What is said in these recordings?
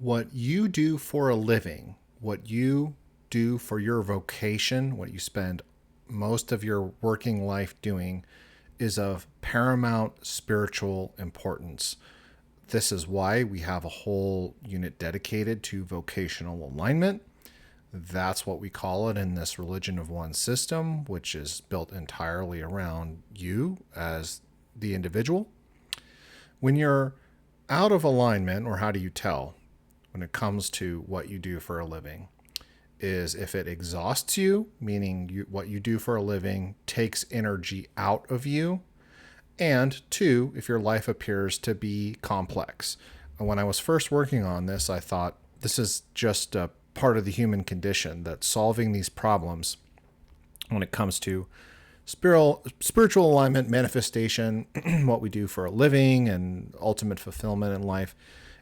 What you do for a living, what you do for your vocation, what you spend most of your working life doing, is of paramount spiritual importance. This is why we have a whole unit dedicated to vocational alignment. That's what we call it in this religion of one system, which is built entirely around you as the individual. When you're out of alignment, or how do you tell when it comes to what you do for a living, is if it exhausts you, meaning what you do for a living takes energy out of you, and two, if your life appears to be complex. When I was first working on this, I thought this is just a part of the human condition, that solving these problems when it comes to spiritual alignment, manifestation, what we do for a living, and ultimate fulfillment in life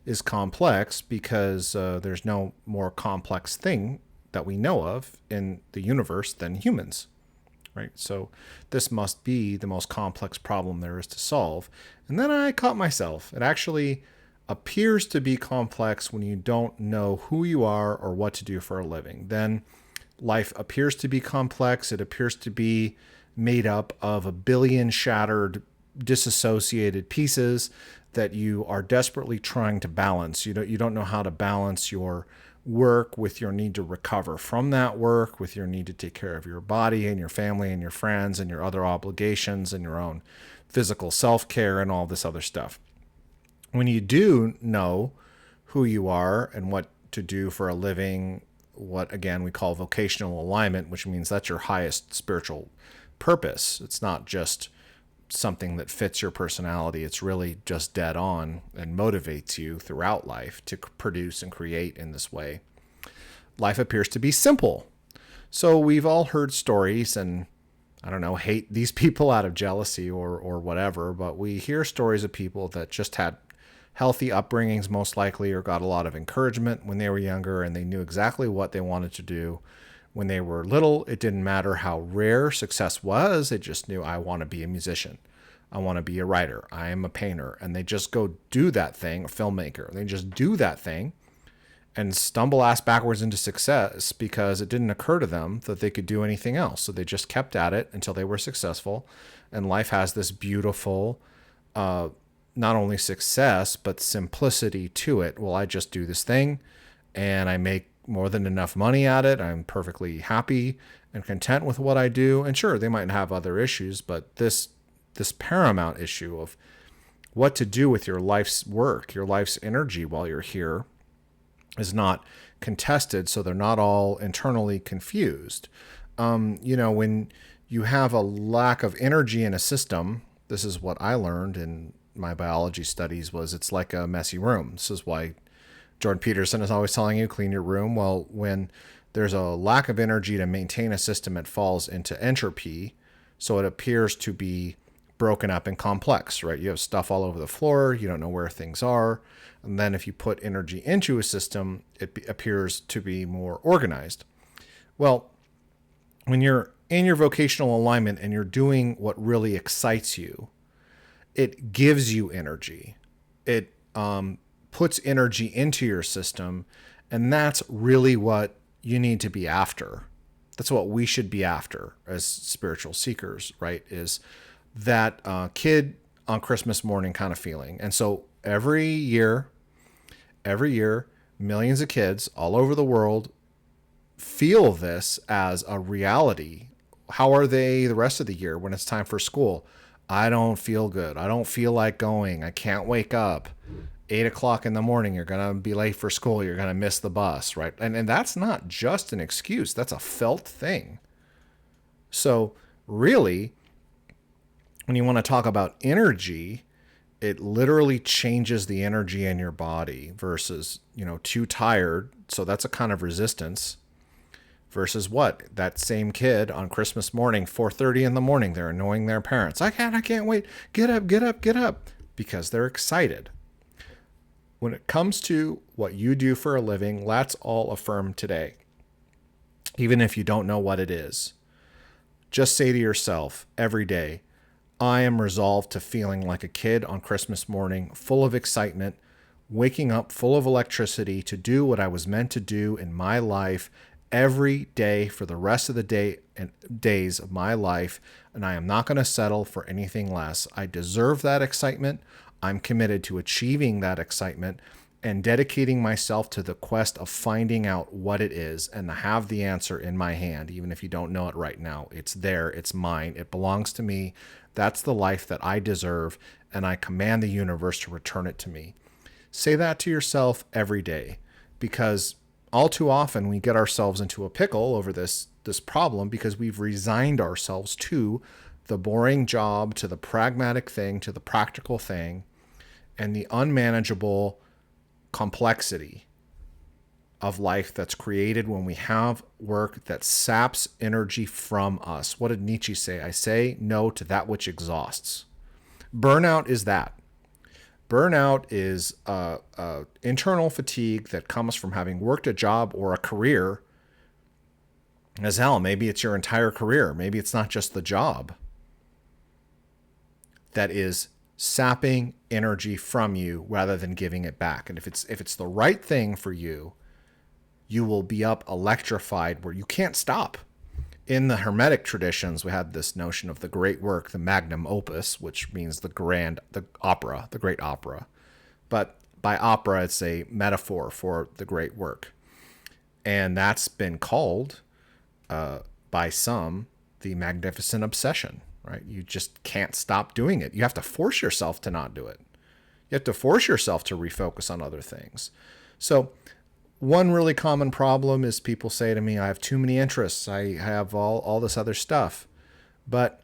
is complex because there's no more complex thing that we know of in the universe than humans, right? So this must be the most complex problem there is to solve. And then I caught myself. It actually appears to be complex when you don't know who you are or what to do for a living. Then life appears to be complex. It appears to be made up of a billion shattered, disassociated pieces that you are desperately trying to balance. You don't know how to balance your work with your need to recover from that work, with your need to take care of your body and your family and your friends and your other obligations and your own physical self-care and all this other stuff. When you do know who you are and what to do for a living, what again we call vocational alignment, which means that's your highest spiritual purpose. It's not just something that fits your personality. It's really just dead on and motivates you throughout life to produce and create in this way. Life appears to be simple. So we've all heard stories, and I don't know, hate these people out of jealousy or whatever, but we hear stories of people that just had healthy upbringings most likely, or got a lot of encouragement when they were younger, and they knew exactly what they wanted to do. When they were little, it didn't matter how rare success was. They just knew, I want to be a musician. I want to be a writer. I am a painter. And they just go do that thing, a filmmaker. They just do that thing and stumble ass backwards into success because it didn't occur to them that they could do anything else. So they just kept at it until they were successful. And life has this beautiful, not only success, but simplicity to it. Well, I just do this thing and I make more than enough money at it. I'm perfectly happy and content with what I do. And sure, they might have other issues, but this paramount issue of what to do with your life's work, your life's energy while you're here is not contested. So they're not all internally confused. When you have a lack of energy in a system, this is what I learned in my biology studies, was it's like a messy room. This is why Jordan Peterson is always telling you, clean your room. Well, when there's a lack of energy to maintain a system, it falls into entropy. So it appears to be broken up and complex, right? You have stuff all over the floor. You don't know where things are. And then if you put energy into a system, it appears to be more organized. Well, when you're in your vocational alignment and you're doing what really excites you, it gives you energy. It puts energy into your system. And that's really what you need to be after. That's what we should be after as spiritual seekers, right? Is that kid on Christmas morning kind of feeling. And so every year, millions of kids all over the world feel this as a reality. How are they the rest of the year when it's time for school? I don't feel good. I don't feel like going. I can't wake up. 8:00 in the morning, you're going to be late for school. You're going to miss the bus, right? And that's not just an excuse. That's a felt thing. So really, when you want to talk about energy, it literally changes the energy in your body versus, too tired. So that's a kind of resistance versus what? That same kid on Christmas morning, 4:30 in the morning, they're annoying their parents. I can't wait. Get up. Because they're excited. When it comes to what you do for a living, let's all affirm today, even if you don't know what it is. Just say to yourself every day, I am resolved to feeling like a kid on Christmas morning, full of excitement, waking up full of electricity to do what I was meant to do in my life every day for the rest of the day and days of my life. And I am not going to settle for anything less. I deserve that excitement. I'm committed to achieving that excitement and dedicating myself to the quest of finding out what it is and to have the answer in my hand. Even if you don't know it right now, it's there. It's mine. It belongs to me. That's the life that I deserve. And I command the universe to return it to me. Say that to yourself every day, because all too often we get ourselves into a pickle over this problem because we've resigned ourselves to the boring job, to the pragmatic thing, to the practical thing, and the unmanageable complexity of life that's created when we have work that saps energy from us. What did Nietzsche say? I say no to that which exhausts. Burnout is that. Burnout is internal fatigue that comes from having worked a job or a career. As hell, maybe it's your entire career. Maybe it's not just the job that is sapping energy from you rather than giving it back. And if it's the right thing for you, you will be up electrified where you can't stop. In the Hermetic traditions, we had this notion of the great work, the magnum opus, which means the great opera. But by opera, it's a metaphor for the great work. And that's been called by some the magnificent obsession, right? You just can't stop doing it. You have to force yourself to not do it. You have to force yourself to refocus on other things. So one really common problem is people say to me, I have too many interests. I have all this other stuff. But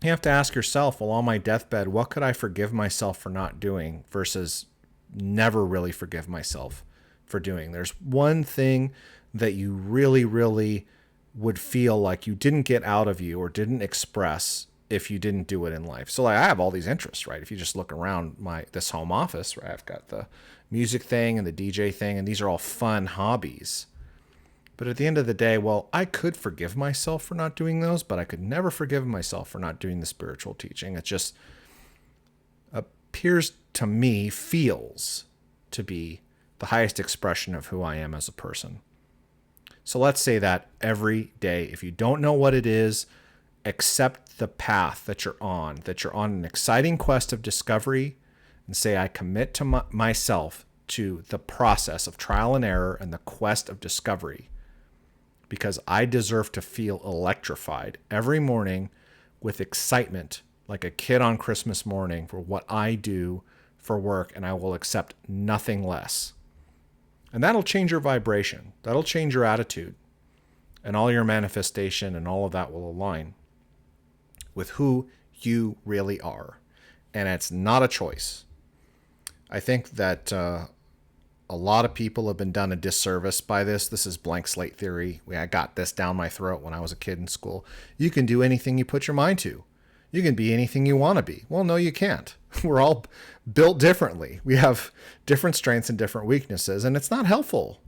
you have to ask yourself, well, on my deathbed, what could I forgive myself for not doing versus never really forgive myself for doing? There's one thing that you really, really would feel like you didn't get out of you or didn't express if you didn't do it in life. So like I have all these interests, right? If you just look around this home office, right? I've got the music thing and the DJ thing, and these are all fun hobbies. But at the end of the day, well, I could forgive myself for not doing those, but I could never forgive myself for not doing the spiritual teaching. It just appears to me, feels to be the highest expression of who I am as a person. So let's say that every day. If you don't know what it is, accept the path that you're on an exciting quest of discovery, and say, I commit to myself to the process of trial and error and the quest of discovery, because I deserve to feel electrified every morning with excitement, like a kid on Christmas morning, for what I do for work, and I will accept nothing less. And that'll change your vibration. That'll change your attitude. And all your manifestation and all of that will align with who you really are. And it's not a choice. I think that a lot of people have been done a disservice by this. This is blank slate theory. I got this down my throat when I was a kid in school. You can do anything you put your mind to. You can be anything you want to be. Well, no, you can't. We're all built differently. We have different strengths and different weaknesses, and it's not helpful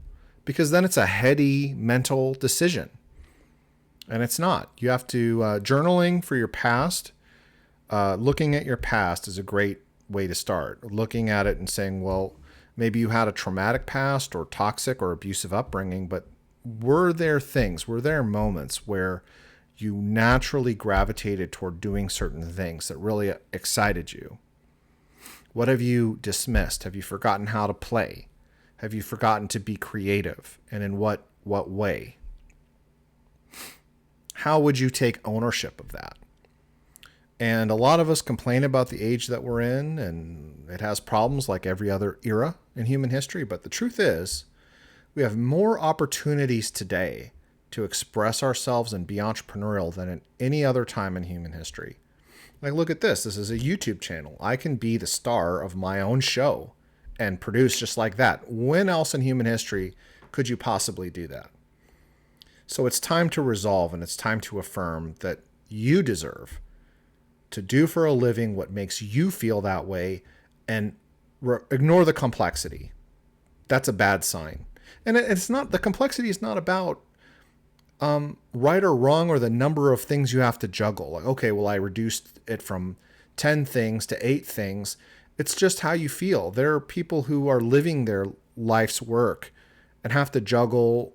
because then it's a heady mental decision. And it's not. You have to, journaling for your past, looking at your past is a great way to start. Looking at it and saying, well, maybe you had a traumatic past or toxic or abusive upbringing, but were there moments where you naturally gravitated toward doing certain things that really excited you? What have you dismissed? Have you forgotten how to play? Have you forgotten to be creative? And in what way? How would you take ownership of that? And a lot of us complain about the age that we're in, and it has problems like every other era in human history. But the truth is, we have more opportunities today to express ourselves and be entrepreneurial than at any other time in human history. Like, look at this. This is a YouTube channel. I can be the star of my own show and produce just like that. When else in human history could you possibly do that? So it's time to resolve, and it's time to affirm that you deserve to do for a living what makes you feel that way, and ignore the complexity. That's a bad sign. And it's not, the complexity is not about right or wrong or the number of things you have to juggle. Like, okay, well, I reduced it from 10 things to 8 things, It's just how you feel. There are people who are living their life's work and have to juggle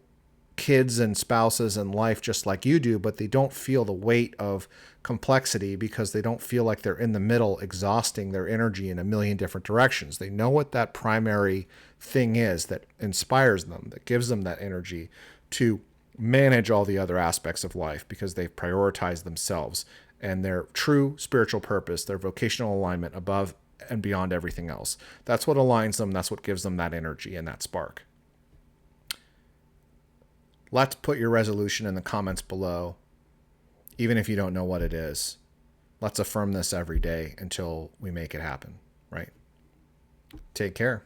kids and spouses and life just like you do, but they don't feel the weight of complexity because they don't feel like they're in the middle exhausting their energy in a million different directions. They know what that primary thing is that inspires them, that gives them that energy to manage all the other aspects of life because they've prioritized themselves and their true spiritual purpose, their vocational alignment above and beyond everything else. That's what aligns them. That's what gives them that energy and that spark. Let's put your resolution in the comments below, even if you don't know what it is. Let's affirm this every day until we make it happen, right? Take care.